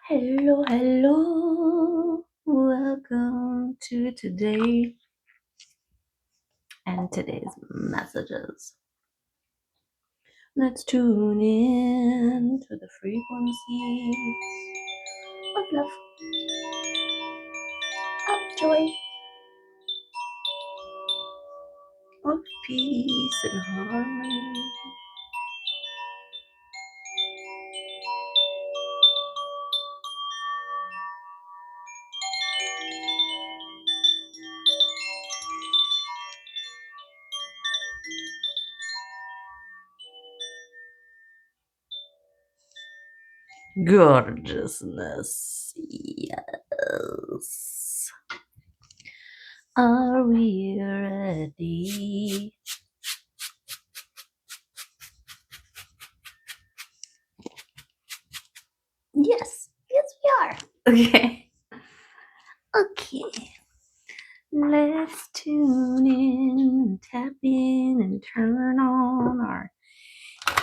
Hello, hello. Welcome to today and today's messages. Let's tune in to the frequencies of love, of joy, of peace and harmony. Gorgeousness. Yes. Are we ready? Yes. Yes, we are. Okay. Okay. Let's tune in, tap in, and turn on our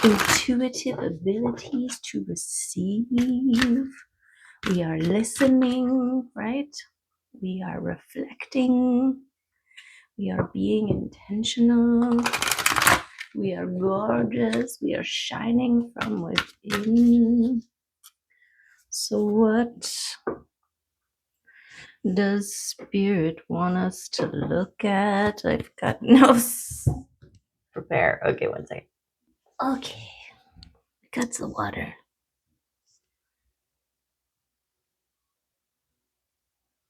intuitive abilities to receive. We are listening, right? We are reflecting. We are being intentional. We are gorgeous. We are shining from within. So, what does Spirit want us to look at? I've got no prepare. Okay, one second. Okay, we got some water.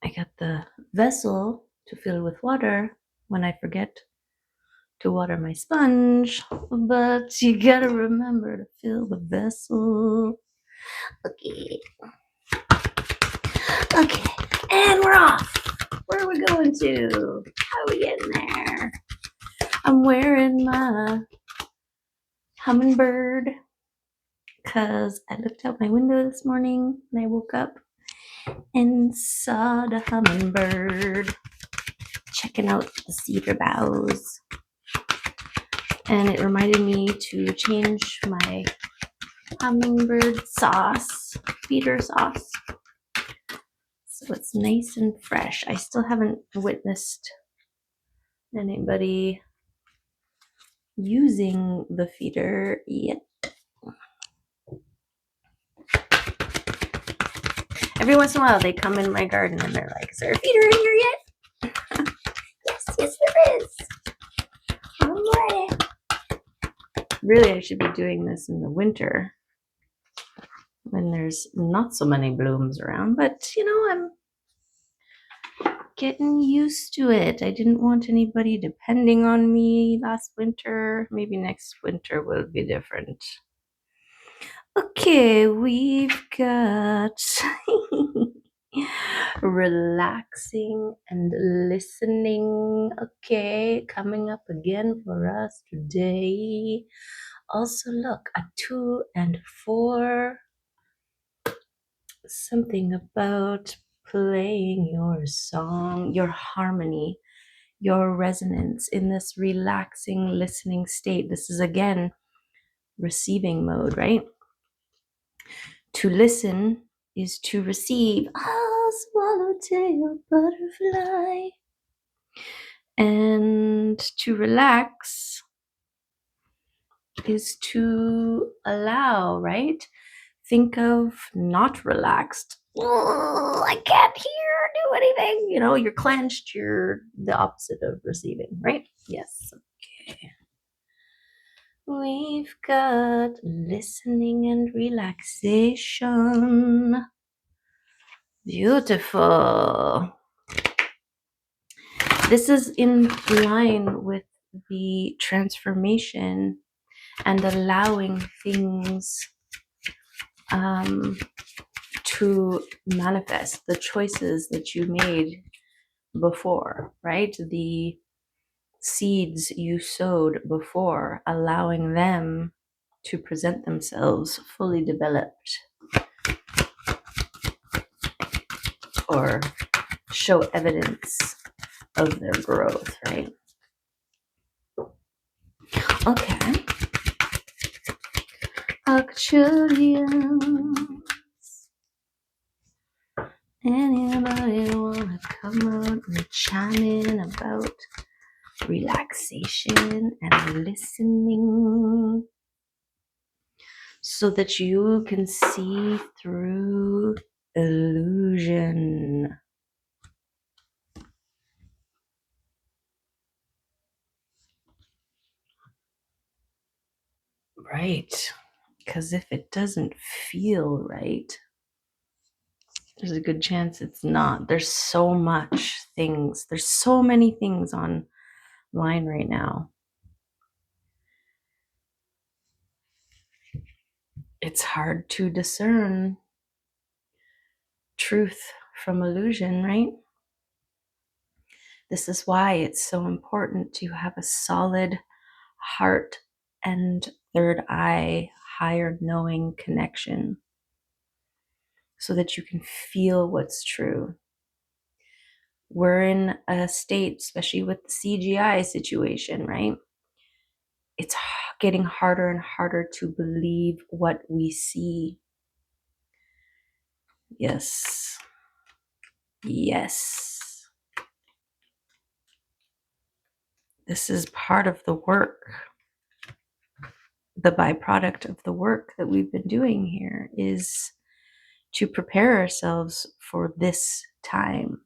I got the vessel to fill with water when I forget to water my sponge, but you gotta remember to fill the vessel. Okay. Okay, and we're off. Where are we going to? How are we getting there? I'm wearing my hummingbird because I looked out my window this morning and I woke up and saw the hummingbird checking out the cedar boughs. And it reminded me to change my hummingbird sauce, feeder sauce, so it's nice and fresh. I still haven't witnessed anybody using the feeder yet. Every once in a while, they come in my garden and they're like, "Is there a feeder in here yet?" Yes, there is. I'm ready. Really, I should be doing this in the winter when there's not so many blooms around, but I'm getting used to it. I didn't want anybody depending on me last winter. Maybe next winter will be different. Okay, we've got relaxing and listening. Okay, coming up again for us today. Also, look, a 2 and 4. Something about playing your song, your harmony, your resonance in this relaxing listening state. This is again receiving mode, right? To listen is to receive. Ah, swallowtail butterfly. And to relax is to allow, right? Think of not relaxed. Oh, I can't hear, do anything. You're clenched. You're the opposite of receiving, right? Yes. Okay. We've got listening and relaxation. Beautiful. This is in line with the transformation and allowing things to manifest, the choices that you made before, right? The seeds you sowed before, allowing them to present themselves fully developed or show evidence of their growth, right? Okay. Actually, Anybody wanna come out and chime in about relaxation and listening so that you can see through illusion? Right. Because if it doesn't feel right, there's a good chance it's not. There's so much things. There's so many things online right now. It's hard to discern truth from illusion, right? This is why it's so important to have a solid heart and third eye, higher knowing connection so that you can feel what's true. We're in a state, especially with the CGI situation, right? It's getting harder and harder to believe what we see. Yes. Yes. This is part of the work. The byproduct of the work that we've been doing here is to prepare ourselves for this time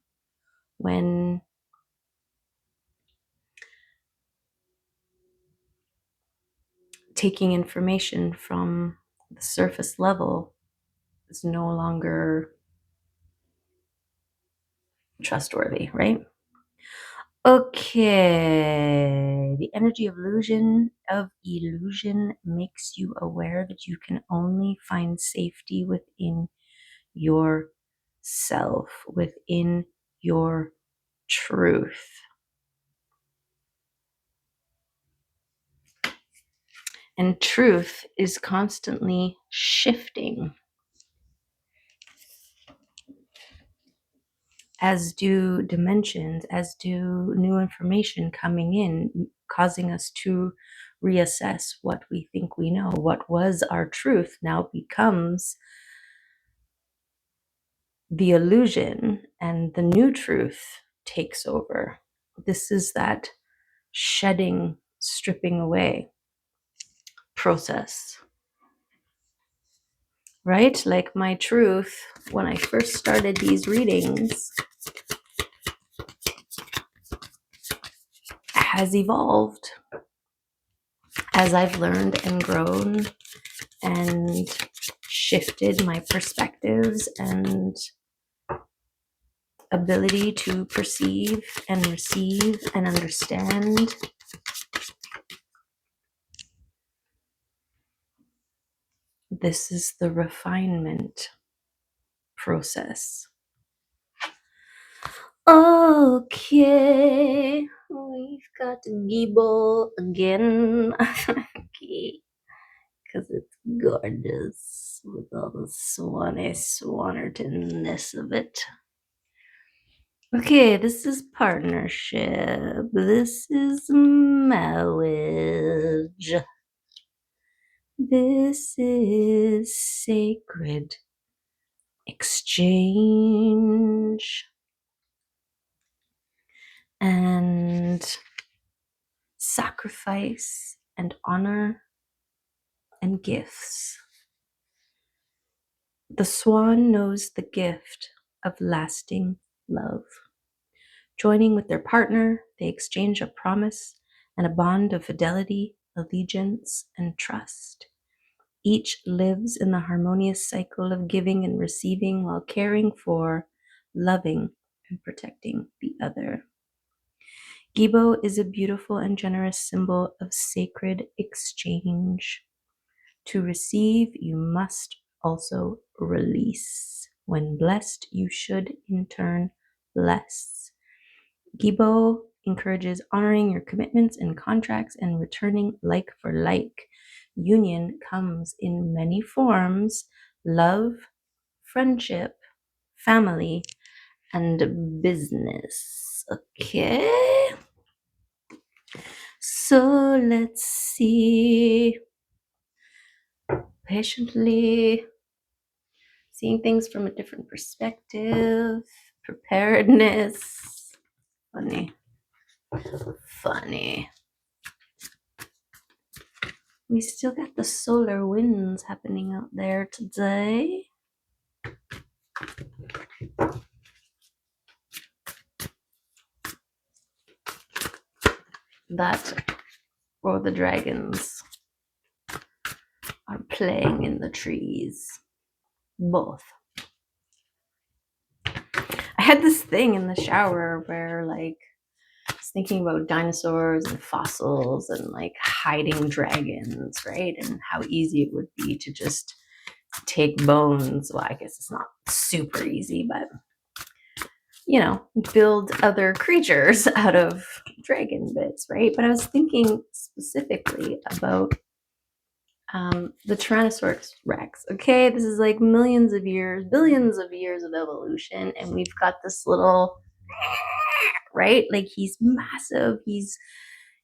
when taking information from the surface level is no longer trustworthy, right? Okay, the energy of illusion makes you aware that you can only find safety within yourself, within your truth. And truth is constantly shifting, as do dimensions, as do new information coming in, causing us to reassess what we think we know. What was our truth now becomes the illusion, and the new truth takes over. This is that shedding, stripping away process, right? Like my truth, when I first started these readings, has evolved as I've learned and grown and shifted my perspectives and ability to perceive and receive and understand. This is the refinement process. Okay, we've got Gibo again. Okay, because it's gorgeous with all the swannertonness of it. Okay, this is partnership. This is marriage. This is sacred exchange and sacrifice and honor and gifts. The swan knows the gift of lasting love. Joining with their partner, they exchange a promise and a bond of fidelity, allegiance, and trust. Each lives in the harmonious cycle of giving and receiving while caring for, loving, and protecting the other. Gibo is a beautiful and generous symbol of sacred exchange. To receive, you must also release. When blessed, you should in turn bless. Gibo encourages honoring your commitments and contracts and returning like for like. Union comes in many forms: love, friendship, family, and business. Okay. So let's see. Patiently seeing things from a different perspective, preparedness. Funny. We still got the solar winds happening out there today. That or the dragons are playing in the trees. Both. I had this thing in the shower where like I was thinking about dinosaurs and fossils and like hiding dragons, right? And how easy it would be to just take bones. Well, I guess it's not super easy, but you know, build other creatures out of dragon bits, right? But I was thinking specifically about the Tyrannosaurus Rex. Okay, this is like millions of years, billions of years of evolution, and we've got this little, right? Like he's massive, he's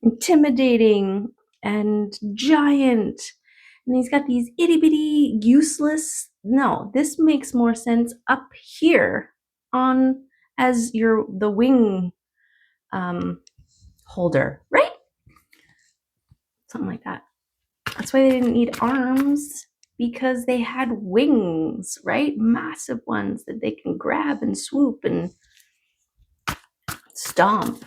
intimidating and giant, and he's got these itty bitty, useless. No, this makes more sense up here on as the wing holder, right? Something like that. That's why they didn't need arms, because they had wings, right? Massive ones that they can grab and swoop and stomp.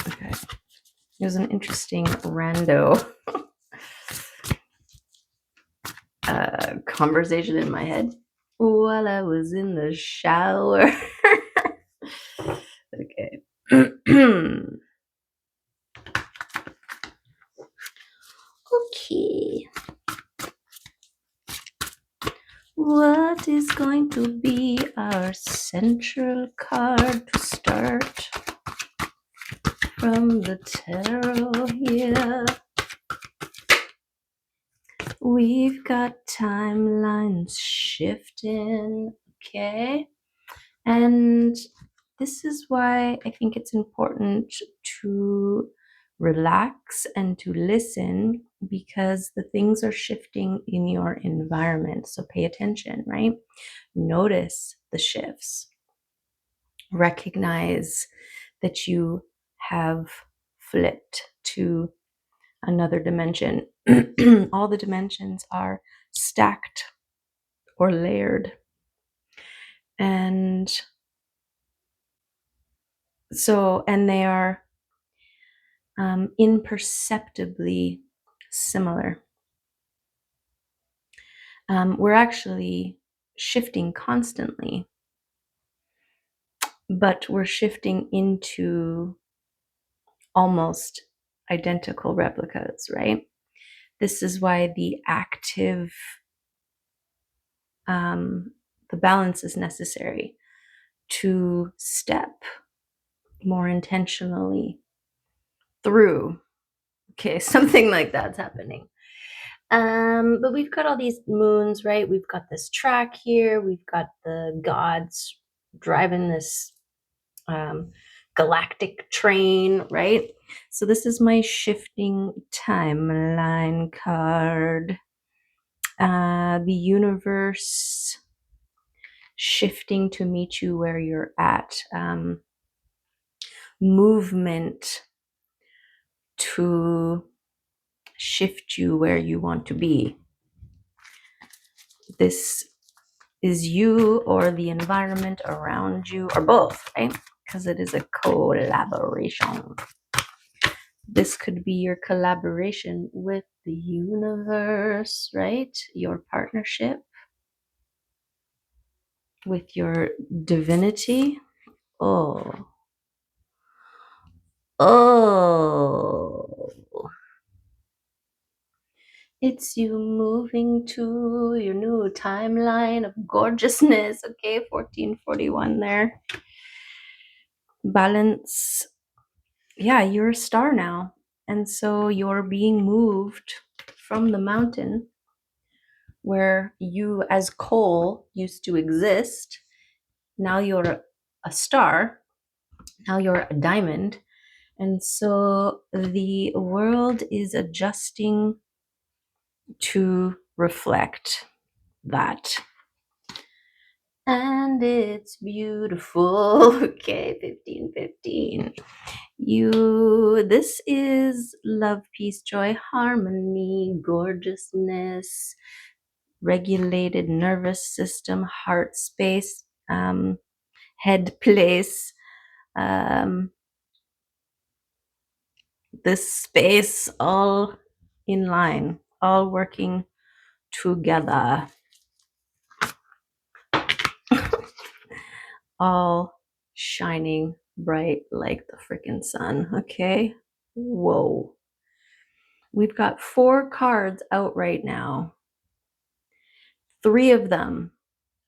Okay. It was an interesting rando conversation in my head while I was in the shower. Okay. Okay. What is going to be our central card to start from the tarot here? We've got timelines shifting, okay? And this is why I think it's important to relax and to listen, because the things are shifting in your environment. So pay attention, right? Notice the shifts. Recognize that you have flipped to another dimension. All the dimensions are stacked or layered. And they are imperceptibly similar. We're actually shifting constantly, but we're shifting into almost identical replicas, right? This is why the active, the balance is necessary to step more intentionally through. Okay, something like that's happening. But we've got all these moons, right? We've got this track here. We've got the gods driving this galactic train, right? So this is my shifting timeline card. The universe shifting to meet you where you're at. Movement to shift you where you want to be. This is you or the environment around you, or both, right? Because it is a collaboration. This could be your collaboration with the universe, right? Your partnership with your divinity. Oh. It's you moving to your new timeline of gorgeousness. Okay, 1441 there. Balance. Yeah, you're a star now. And so you're being moved from the mountain where you as coal used to exist. Now you're a star Now you're a diamond. And so the world is adjusting to reflect that. And it's beautiful. Okay, 1515. This is love, peace, joy, harmony, gorgeousness, regulated nervous system, heart space, head place, um, this space all in line, all working together, all shining bright like the freaking sun. Okay. Whoa. We've got 4 cards out right now. 3 of them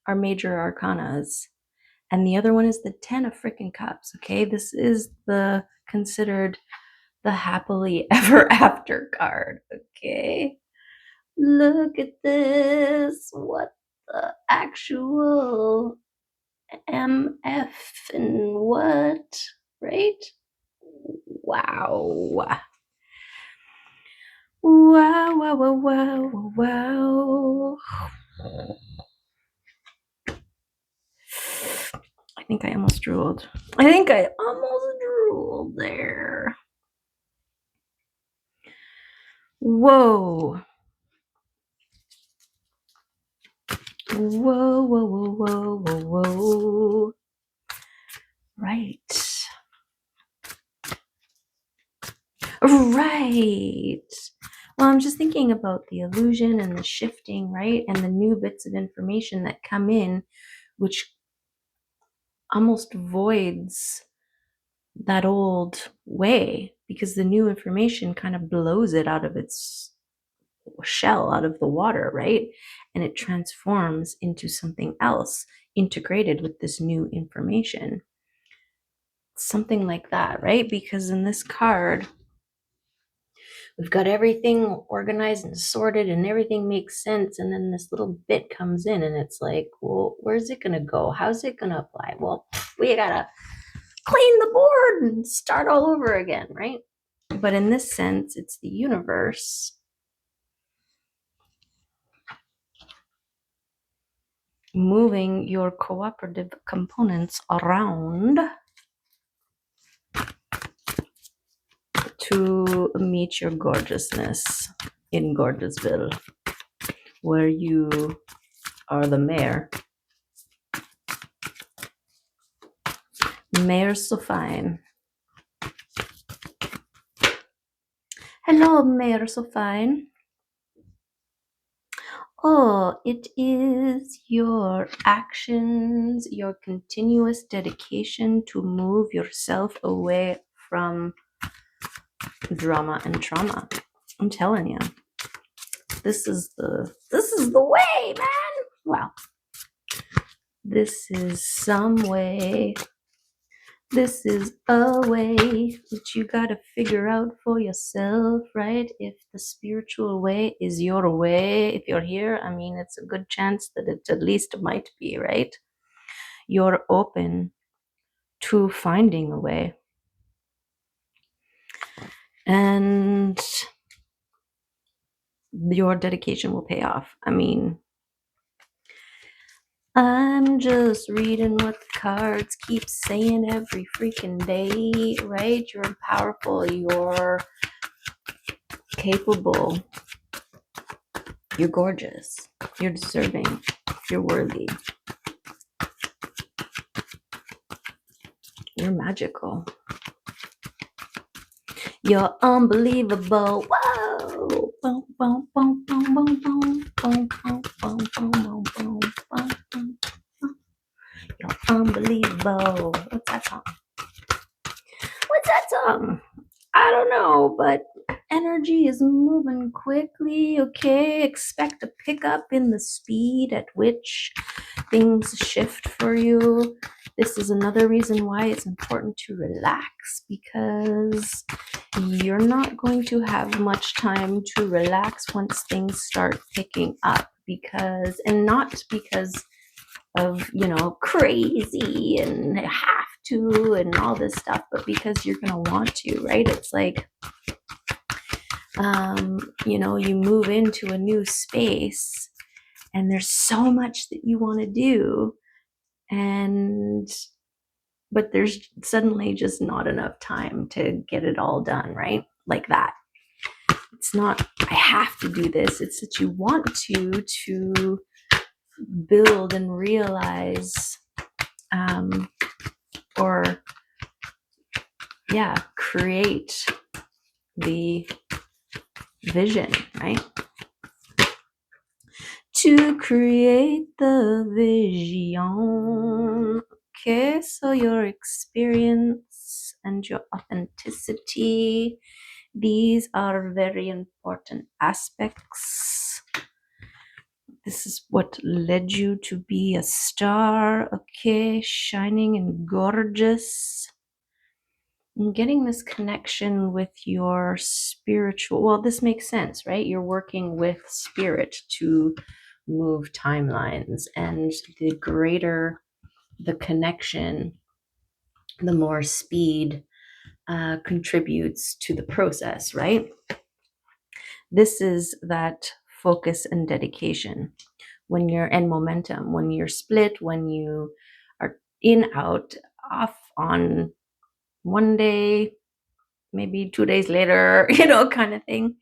are major arcanas, and the other one is the 10 of freaking cups. Okay. This is the considered the happily ever after card. Okay. Look at this. What the actual MF and what? Right? Wow. Wow, wow, wow, wow, wow. I think I almost drooled. There. Whoa. Whoa, whoa, whoa, whoa, whoa, whoa. Right. Right. Well, I'm just thinking about the illusion and the shifting, right? And the new bits of information that come in, which almost voids that old way, because the new information kind of blows it out of its shell, out of the water, right? And it transforms into something else integrated with this new information. Something like that, right? Because in this card, we've got everything organized and sorted and everything makes sense. And then this little bit comes in and it's like, well, where's it going to go? How's it going to apply? Well, we got to clean the board and start all over again, right? But in this sense, it's the universe moving your cooperative components around to meet your gorgeousness in Gorgeousville, where you are the mayor. Mayor so fine. Hello, Mayor so fine. Oh, it is your actions, your continuous dedication to move yourself away from drama and trauma. I'm telling you, this is the way, man. Wow. This is some way. This is a way that you gotta figure out for yourself, right? If the spiritual way is your way, if you're here, I mean, it's a good chance that it at least might be, right? You're open to finding a way. And your dedication will pay off. I mean, I'm just reading what the cards keep saying every freaking day, right? You're powerful, you're capable, you're gorgeous, you're deserving, you're worthy, you're magical, you're unbelievable. Whoa! Boom, boom, boom, boom, boom, boom, boom, boom, boom, boom, boom, boom, boom. You're unbelievable. What's that song? I don't know, but energy is moving quickly, okay? Expect a pickup in the speed at which things shift for you. This is another reason why it's important to relax, because you're not going to have much time to relax once things start picking up, and not because of, crazy and have to and all this stuff, but because you're going to want to, right? It's like, you move into a new space and there's so much that you want to do, but there's suddenly just not enough time to get it all done, right? Like that. It's not, I have to do this. It's that you want to build and realize, create the vision, right? To create the vision. Okay, so your experience and your authenticity, these are very important aspects. This is what led you to be a star, okay, shining and gorgeous. And getting this connection with your spiritual, well, this makes sense, right? You're working with spirit to move timelines, and the greater the connection, the more speed contributes to the process, right? This is that focus and dedication. When you're in momentum, when you're split, when you are in, out, off on one day, maybe 2 days later, kind of thing.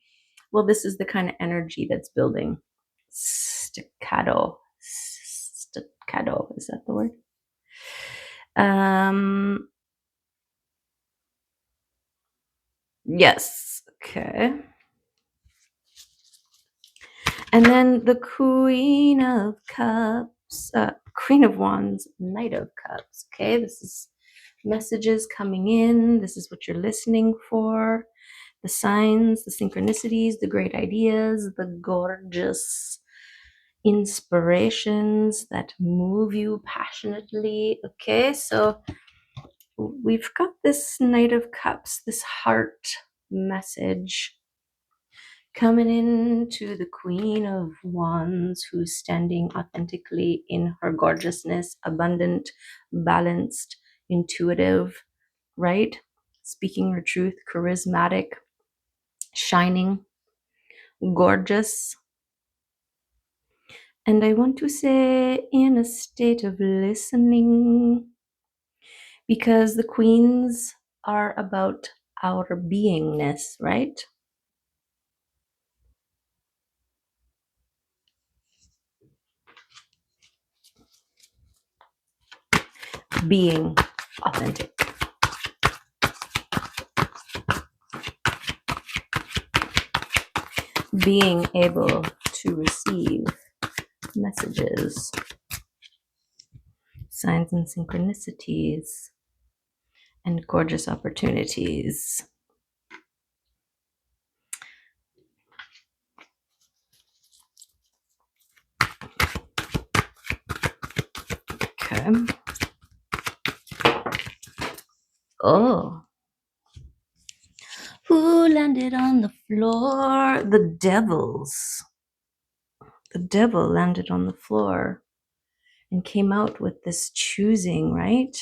Well, this is the kind of energy that's building. Staccato, is that the word? Yes. Okay. And then the Queen of Cups, Queen of Wands, Knight of Cups. Okay, this is messages coming in. This is what you're listening for. The signs, the synchronicities, the great ideas, the gorgeous inspirations that move you passionately. Okay, so we've got this Knight of Cups, this heart message coming into the Queen of Wands, who's standing authentically in her gorgeousness, abundant, balanced, intuitive, right? Speaking her truth, charismatic, shining, gorgeous. And I want to say in a state of listening, because the queens are about our beingness, right? Being authentic. Being able to receive messages, signs and synchronicities, and gorgeous opportunities. Okay. Oh. Who landed on the floor? The devils. The devil landed on the floor and came out with this choosing, right?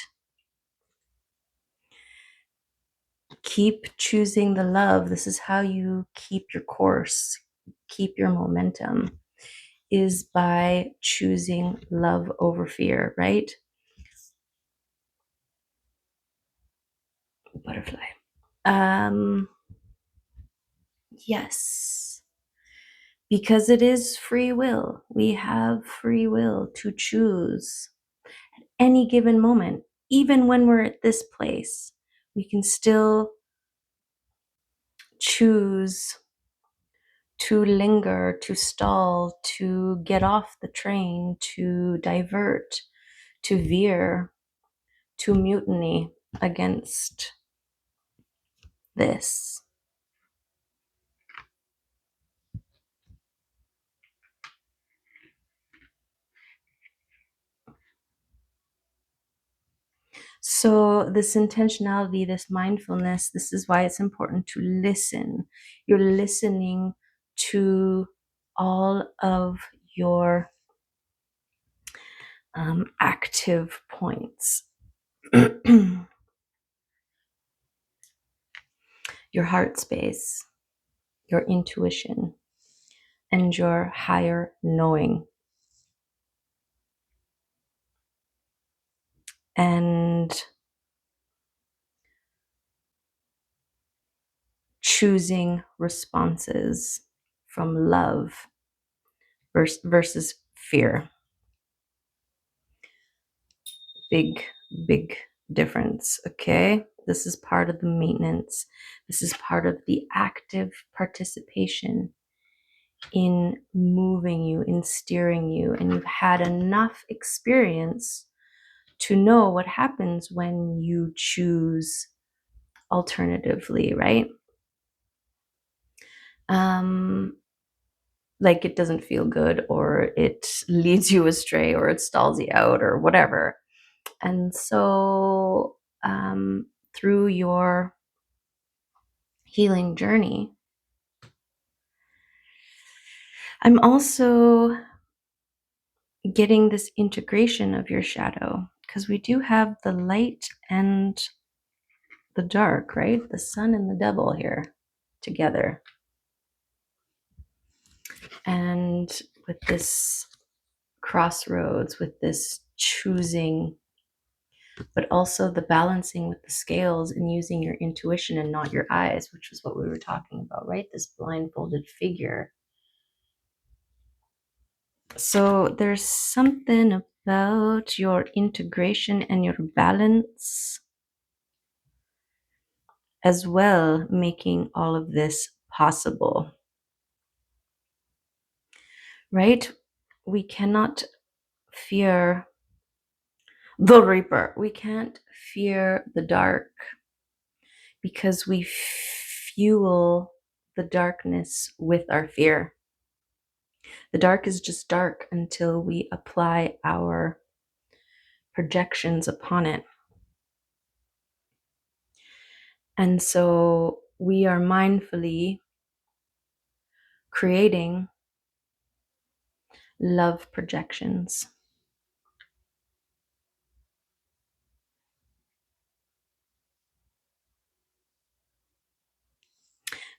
Keep choosing the love. This is how you keep your course, keep your momentum, is by choosing love over fear, right? Butterfly. Yes. Because it is free will. We have free will to choose at any given moment. Even when we're at this place, we can still choose to linger, to stall, to get off the train, to divert, to veer, to mutiny against this. So this intentionality, this mindfulness, this is why it's important to listen. You're listening to all of your active points. your heart space, your intuition, and your higher knowing. And choosing responses from love versus fear. Big difference. Okay, this is part of the maintenance. This is part of the active participation in moving you, in steering you, and you've had enough experience to know what happens when you choose alternatively, right? Like it doesn't feel good, or it leads you astray, or it stalls you out, or whatever. And so through your healing journey, I'm also getting this integration of your shadow, because we do have the light and the dark, right? The sun and the devil here together. And with this crossroads, with this choosing, but also the balancing with the scales and using your intuition and not your eyes, which is what we were talking about, right? This blindfolded figure. So there's something about your integration and your balance as well, making all of this possible, right? We cannot fear the Reaper. We can't fear the dark because we fuel the darkness with our fear. The dark is just dark until we apply our projections upon it. And so we are mindfully creating love projections.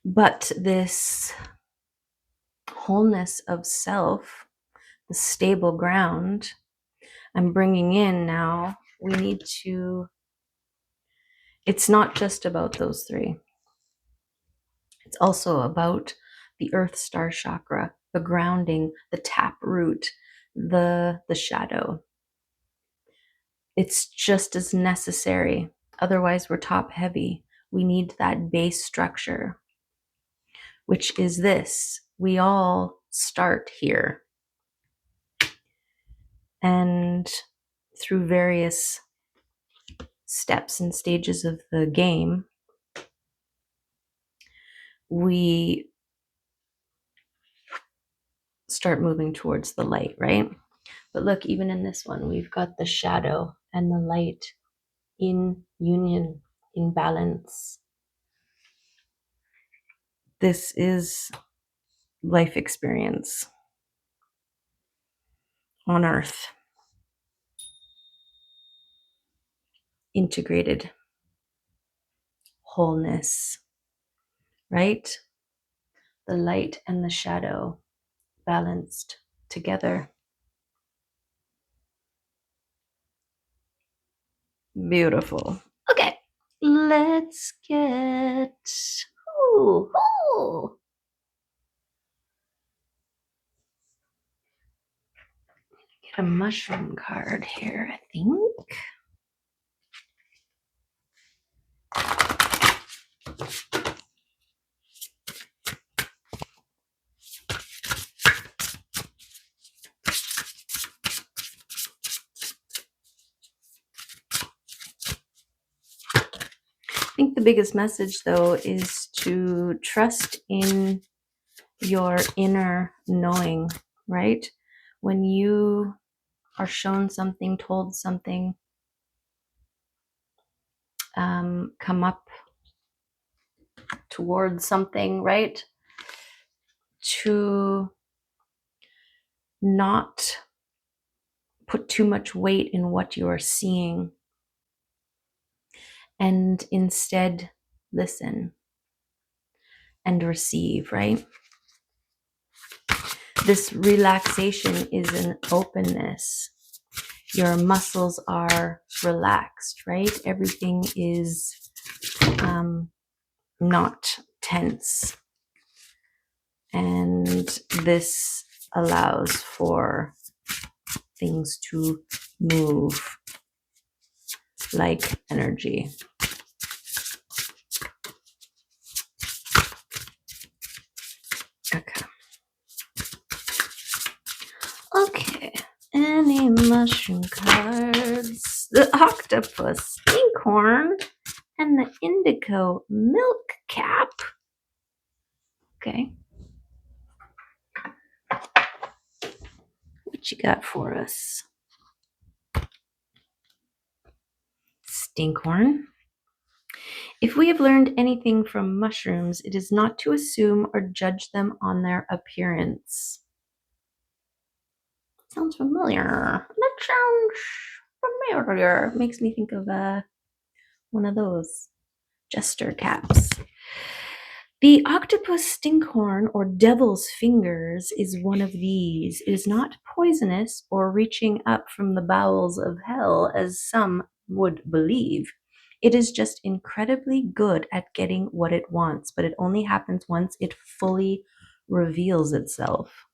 But this wholeness of self, the stable ground, I'm bringing in now, we need to, it's not just about those three. It's also about the earth star chakra, the grounding, the tap root, the shadow. It's just as necessary. Otherwise, we're top heavy. We need that base structure, which is this. We all start here. And through various steps and stages of the game, we start moving towards the light, right? But look, even in this one, we've got the shadow and the light in union, in balance. This is life experience on earth, integrated wholeness, right? The light and the shadow balanced together. Beautiful. Okay, let's get get a mushroom card here, I think. I think the biggest message, though, is to trust in your inner knowing, right? When you are shown something, told something, come up towards something, right? To not put too much weight in what you are seeing, and instead listen and receive, right? This relaxation is an openness. Your muscles are relaxed, right? Everything is not tense. And this allows for things to move like energy. Okay. Okay. Any mushroom cards? The octopus, inkhorn, and the indigo milk cap. Okay. What you got for us? Stinkhorn. If we have learned anything from mushrooms, it is not to assume or judge them on their appearance. Sounds familiar. That sounds familiar. Makes me think of one of those jester caps. The octopus stinkhorn or devil's fingers is one of these. It is not poisonous or reaching up from the bowels of hell, as some would believe. It is just incredibly good at getting what it wants, but it only happens once it fully reveals itself.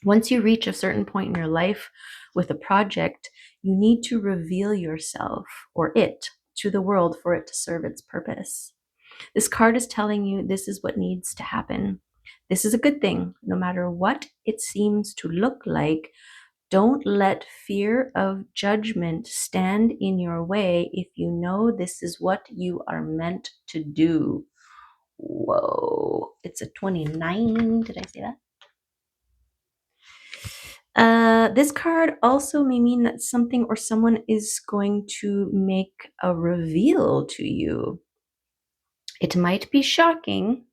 Once you reach a certain point in your life with a project, you need to reveal yourself or it to the world for it to serve its purpose. This card is telling you this is what needs to happen. This is a good thing, no matter what it seems to look like. Don't let fear of judgment stand in your way if you know this is what you are meant to do. Whoa, it's a 29. Did I say that? This card also may mean that something or someone is going to make a reveal to you. It might be shocking.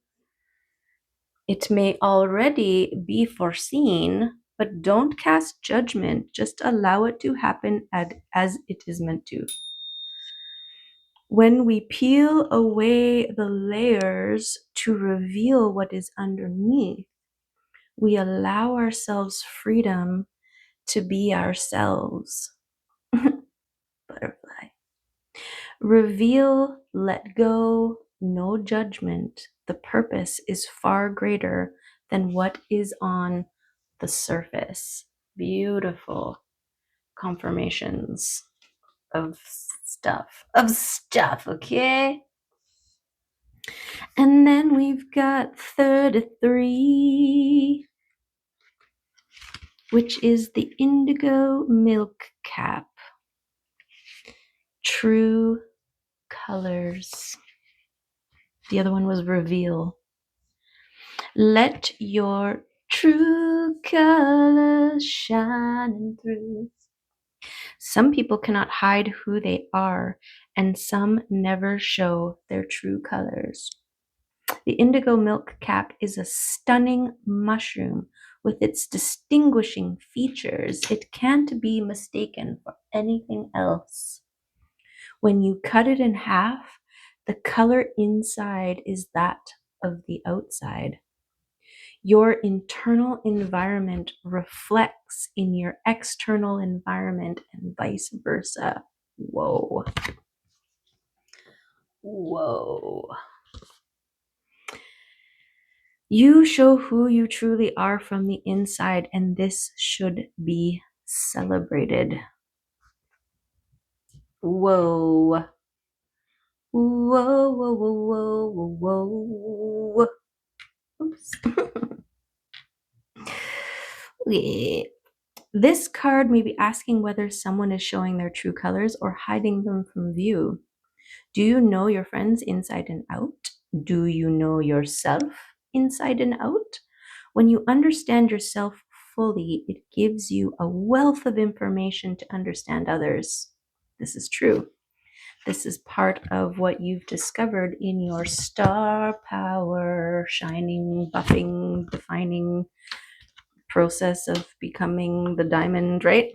It may already be foreseen, but don't cast judgment. Just allow it to happen as it is meant to. When we peel away the layers to reveal what is underneath, we allow ourselves freedom to be ourselves. Butterfly. Reveal, let go, no judgment. The purpose is far greater than what is on the surface. Beautiful confirmations of stuff, okay? And then we've got 33, which is the indigo milk cap. True colors. The other one was reveal. Let your true colors shine through. Some people cannot hide who they are, and some never show their true colors. The indigo milk cap is a stunning mushroom with its distinguishing features. It can't be mistaken for anything else. When you cut it in half, the color inside is that of the outside. Your internal environment reflects in your external environment and vice versa. Whoa. Whoa. You show who you truly are from the inside, and this should be celebrated. Whoa. Whoa, whoa, whoa, whoa, whoa, whoa. Oops. Yeah. This card may be asking whether someone is showing their true colors or hiding them from view. Do you know your friends inside and out? Do you know yourself inside and out? When you understand yourself fully, it gives you a wealth of information to understand others. This is true. This is part of what you've discovered in your star power, shining, buffing, defining process of becoming the diamond, right?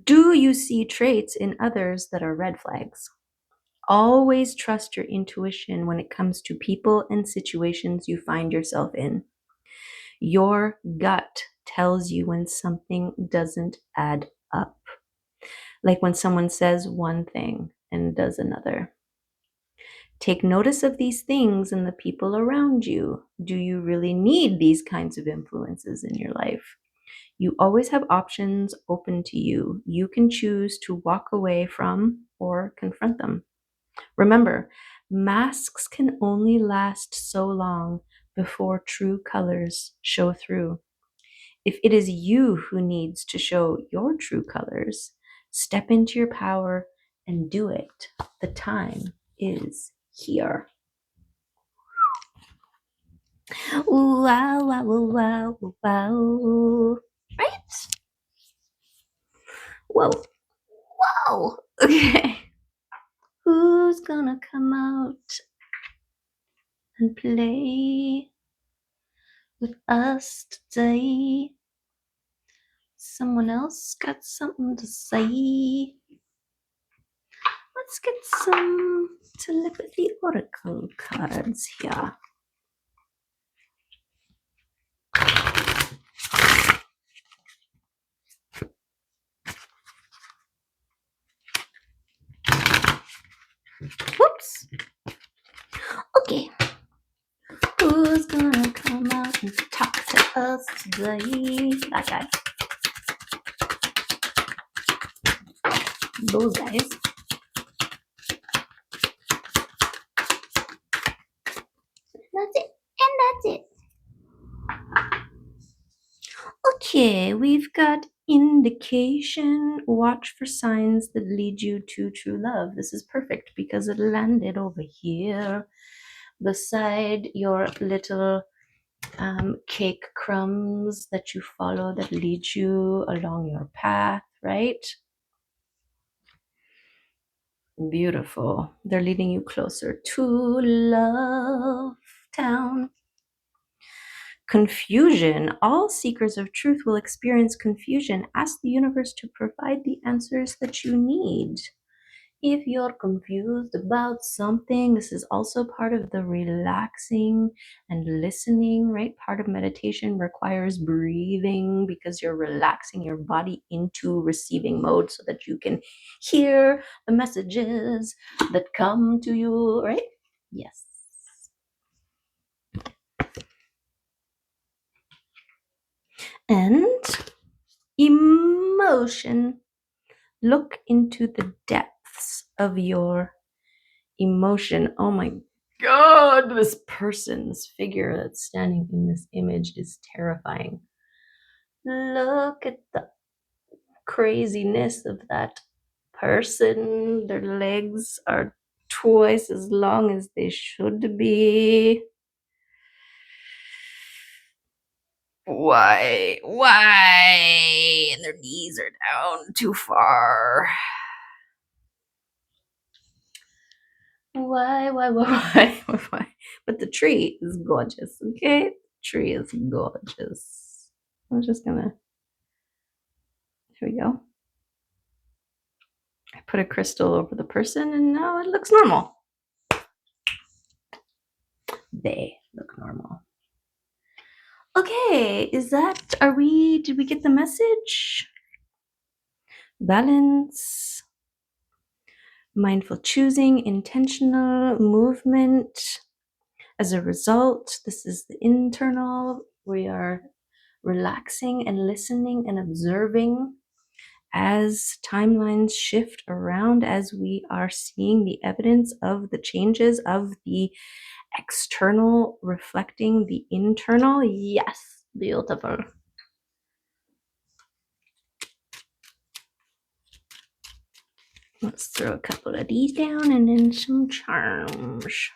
Do you see traits in others that are red flags? Always trust your intuition when it comes to people and situations you find yourself in. Your gut tells you when something doesn't add up. Like when someone says one thing and does another. Take notice of these things and the people around you. Do you really need these kinds of influences in your life? You always have options open to you. You can choose to walk away from or confront them. Remember, masks can only last so long before true colors show through. If it is you who needs to show your true colors, step into your power and do it. The time is here. Wow, wow, wow, wow, wow. Right? Whoa. Whoa. Okay. Who's gonna come out and play with us today? Someone else got something to say. Let's get some telepathy oracle cards here. Whoops. Okay. Who's gonna come out and talk to us today? That guy. Those guys. That's it. And that's it. Okay, we've got indication. Watch for signs that lead you to true love. This is perfect because it landed over here beside your little cake crumbs that you follow that lead you along your path, right? Beautiful. They're leading you closer to Love Town. Confusion. All seekers of truth will experience confusion. Ask the universe to provide the answers that you need. If you're confused about something, this is also part of the relaxing and listening, right? Part of meditation requires breathing because you're relaxing your body into receiving mode so that you can hear the messages that come to you, right? Yes. And emotion. Look into the depths of your emotion. Oh my God, this person, this figure that's standing in this image is terrifying. Look at the craziness of that person. Their legs are twice as long as they should be. Why? Why? And their knees are down too far. Why? But the tree is gorgeous, okay? The tree is gorgeous. I'm just gonna, here we go. I put a crystal over the person and now it looks normal. They look normal. Okay, did we get the message? Balance, mindful choosing, intentional movement. As a result, this is the internal. We are relaxing and listening and observing as timelines shift around, as we are seeing the evidence of the changes of the external reflecting the internal. Yes, beautiful. Let's throw a couple of these down and then some charms.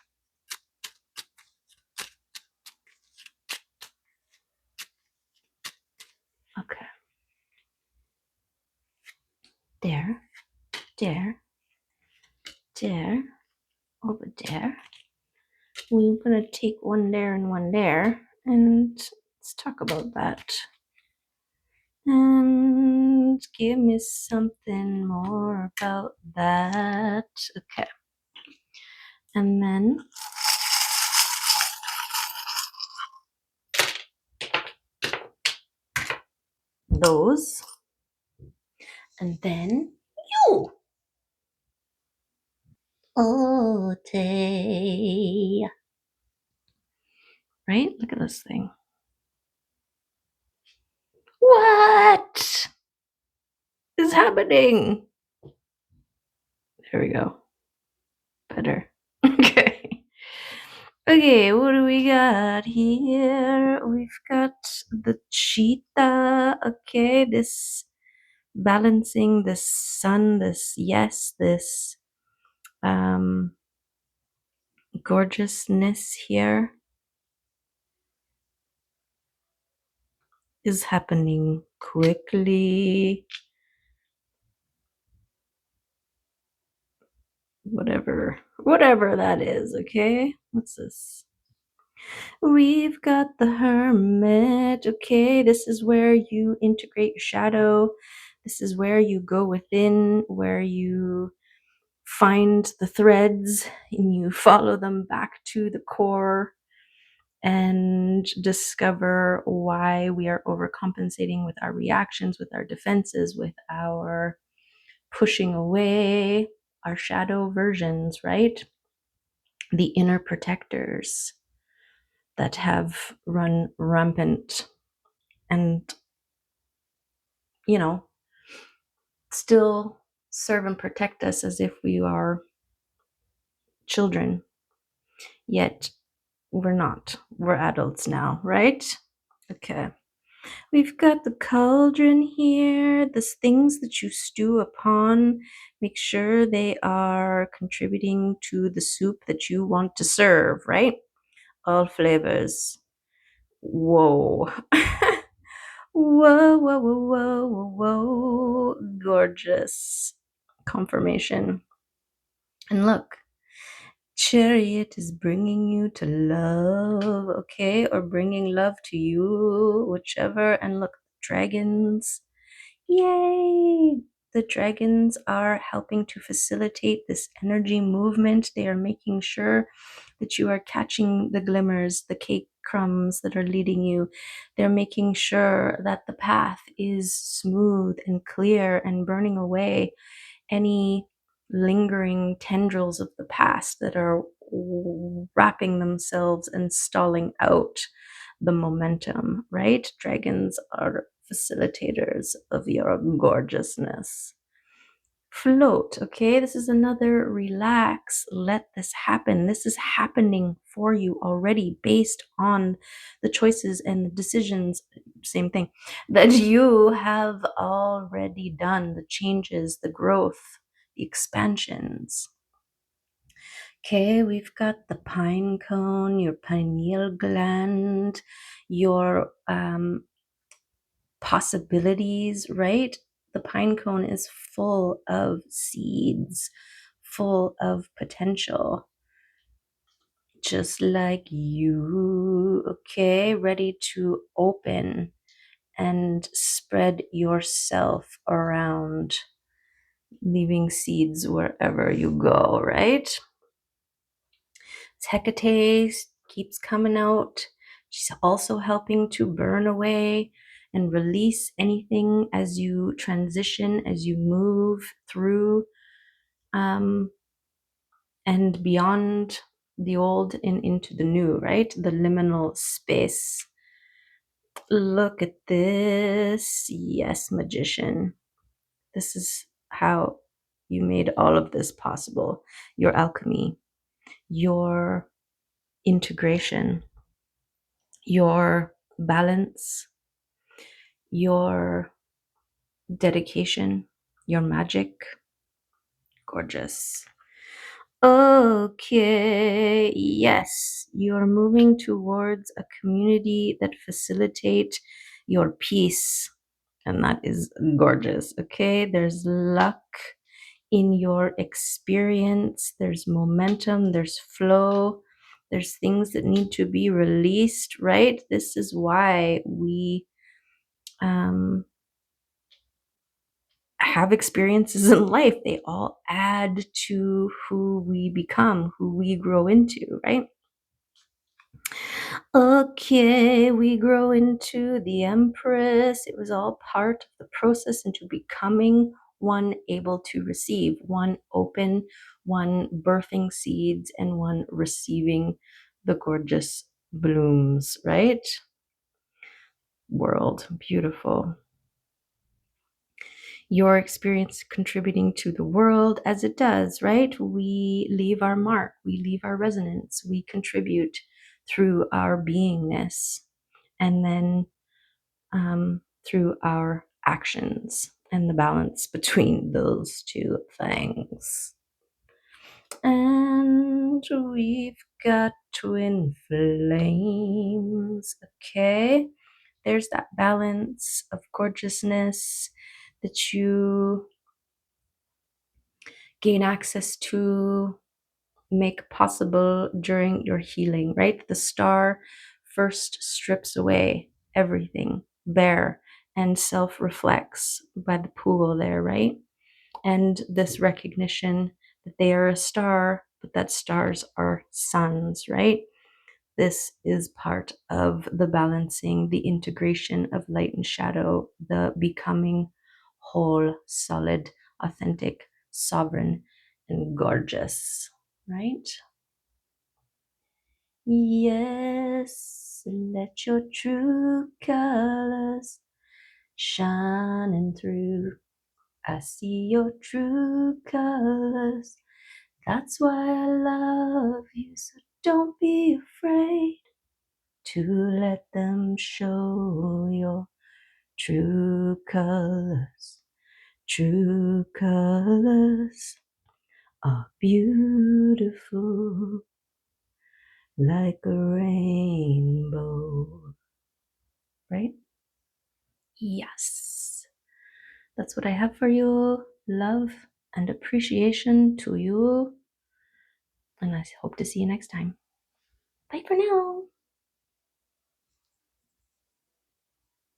Okay. There, over there. We're gonna take one there and one there, and let's talk about that. And And give me something more about that. Okay. And then those. And then you. Oh, Tay. Right? Look at this thing. What is happening? There we go. Better. Okay. Okay, what do we got here? We've got the cheetah. Okay, this balancing the sun, this um gorgeousness here is happening quickly. Whatever that is, okay? What's this? We've got the hermit. Okay, this is where you integrate your shadow. This is where you go within, where you find the threads and you follow them back to the core and discover why we are overcompensating with our reactions, with our defenses, with our pushing away, our shadow versions, right? The inner protectors that have run rampant and, you know, still serve and protect us as if we are children. Yet we're not. We're adults now, right? Okay. We've got the cauldron here. The things that you stew upon, make sure they are contributing to the soup that you want to serve, right? All flavors. Whoa. Whoa, whoa, whoa, whoa, whoa, whoa. Gorgeous confirmation. And look, chariot is bringing you to love, okay? Or bringing love to you, whichever. And look, dragons. Yay! The dragons are helping to facilitate this energy movement. They are making sure that you are catching the glimmers, the cake crumbs that are leading you. They're making sure that the path is smooth and clear and burning away any lingering tendrils of the past that are wrapping themselves and stalling out the momentum, right? Dragons are facilitators of your gorgeousness. Float, okay? This is another relax, let this happen. This is happening for you already based on the choices and the decisions, same thing, that you have already done, the changes, the growth, the expansions. Okay, we've got the pine cone, your pineal gland, your possibilities, right? The pine cone is full of seeds, full of potential, just like you, okay? Ready to open and spread yourself around, leaving seeds wherever you go, right? Hecate keeps coming out. She's also helping to burn away and release anything as you transition, as you move through and beyond the old and into the new, right? The liminal space. Look at this. Yes, magician. This is how you made all of this possible. Your alchemy, your integration, your balance, your dedication, your magic. Gorgeous. Okay, yes, you're moving towards a community that facilitate your peace, and that is gorgeous. Okay, there's luck in your experience, there's momentum, there's flow, there's things that need to be released, right? This is why we have experiences in life. They all add to who we become, who we grow into, right? Okay, we grow into the Empress. It was all part of the process into becoming one able to receive, one open, one birthing seeds, and one receiving the gorgeous blooms, right? World, beautiful. Your experience contributing to the world as it does, right? We leave our mark, we leave our resonance, we contribute through our beingness, and then through our actions and the balance between those two things. And we've got twin flames. Okay, there's that balance of gorgeousness that you gain access to, make possible during your healing, right? The star first strips away everything bare and self reflects by the pool there, right? And this recognition that they are a star, but that stars are suns, right? This is part of the balancing, the integration of light and shadow, the becoming whole, solid, authentic, sovereign, and gorgeous, right? Yes, let your true colors shining through. I see your true colors. That's why I love you. So don't be afraid to let them show your true colors. True colors are beautiful like a rainbow, right? Yes. That's what I have for you. Love and appreciation to you. And I hope to see you next time. Bye for now.